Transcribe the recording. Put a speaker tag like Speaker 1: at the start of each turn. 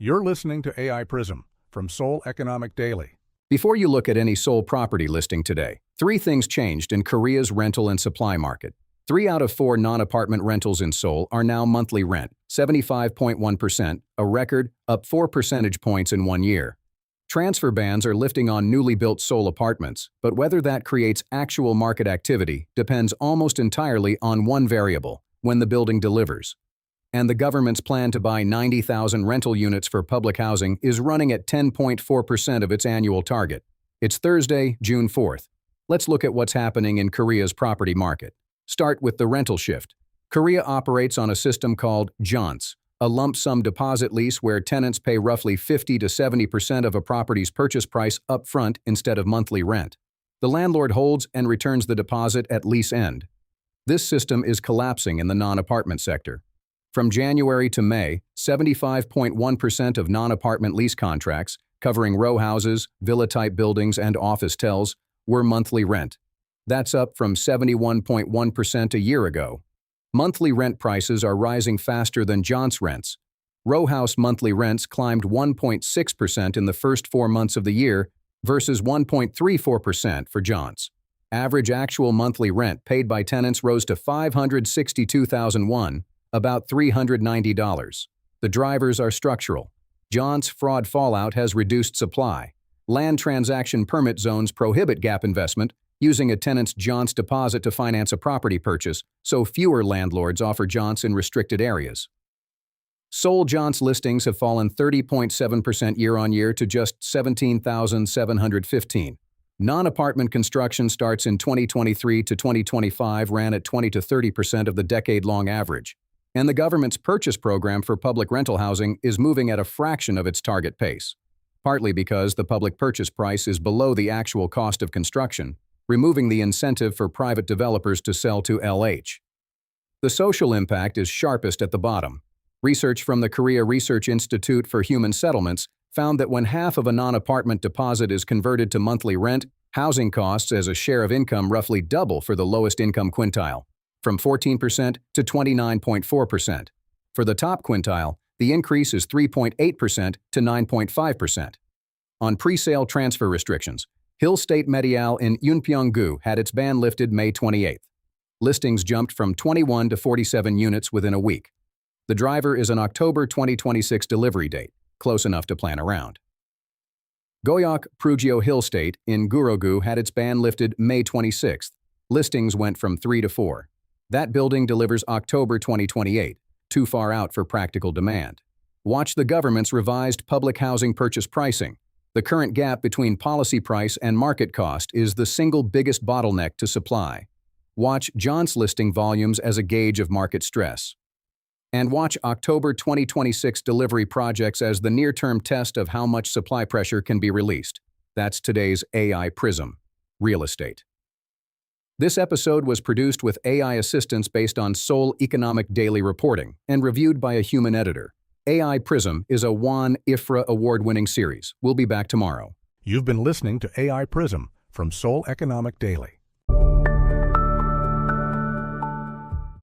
Speaker 1: You're listening to AI PRISM from Seoul Economic Daily.
Speaker 2: Before you look at any Seoul property listing today, 3 things changed in Korea's rental and supply market. 3 out of 4 non-apartment rentals in Seoul are now monthly rent, 75.1%, a record, up 4 percentage points in 1 year. Transfer bans are lifting on newly built Seoul apartments, but whether that creates actual market activity depends almost entirely on one variable: when the building delivers. And the government's plan to buy 90,000 rental units for public housing is running at 10.4% of its annual target. It's Thursday, June 4th. Let's look at what's happening in Korea's property market. Start with the rental shift. Korea operates on a system called Jeonse, a lump sum deposit lease where tenants pay roughly 50 to 70% of a property's purchase price upfront instead of monthly rent. The landlord holds and returns the deposit at lease end. This system is collapsing in the non-apartment sector. From January to May, 75.1% of non-apartment lease contracts, covering row houses, villa-type buildings, and office tells, were monthly rent. That's up from 71.1% a year ago. Monthly rent prices are rising faster than Jeonse rents. Row house monthly rents climbed 1.6% in the first 4 months of the year versus 1.34% for Jeonse. Average actual monthly rent paid by tenants rose to 562,000 won, about $390. The drivers are structural. Jeonse fraud fallout has reduced supply. Land transaction permit zones prohibit gap investment, using a tenant's Jeonse deposit to finance a property purchase, so fewer landlords offer Jeonse in restricted areas. Seoul Jeonse listings have fallen 30.7% year-on-year to just 17,715. Non-apartment construction starts in 2023 to 2025 ran at 20 to 30% of the decade-long average. And the government's purchase program for public rental housing is moving at a fraction of its target pace, partly because the public purchase price is below the actual cost of construction, removing the incentive for private developers to sell to LH. The social impact is sharpest at the bottom. Research from the Korea Research Institute for Human Settlements found that when half of a non-apartment deposit is converted to monthly rent, housing costs as a share of income roughly double for the lowest income quintile, from 14% to 29.4%. For the top quintile, the increase is 3.8% to 9.5%. On pre-sale transfer restrictions, Hill State Medial in Yunpyeong-gu had its ban lifted May 28. Listings jumped from 21 to 47 units within a week. The driver is an October 2026 delivery date, close enough to plan around. Goyok Prugio Hill State in Gurogu had its ban lifted May 26. Listings went from 3 to 4. That building delivers October 2028, too far out for practical demand. Watch the government's revised public housing purchase pricing. The current gap between policy price and market cost is the single biggest bottleneck to supply. Watch Jeonse listing volumes as a gauge of market stress. And watch October 2026 delivery projects as the near-term test of how much supply pressure can be released. That's today's AI PRISM Real Estate. This episode was produced with AI assistance based on Seoul Economic Daily reporting and reviewed by a human editor. AI PRISM is a WAN-IFRA award-winning series. We'll be back tomorrow.
Speaker 1: You've been listening to AI PRISM from Seoul Economic Daily.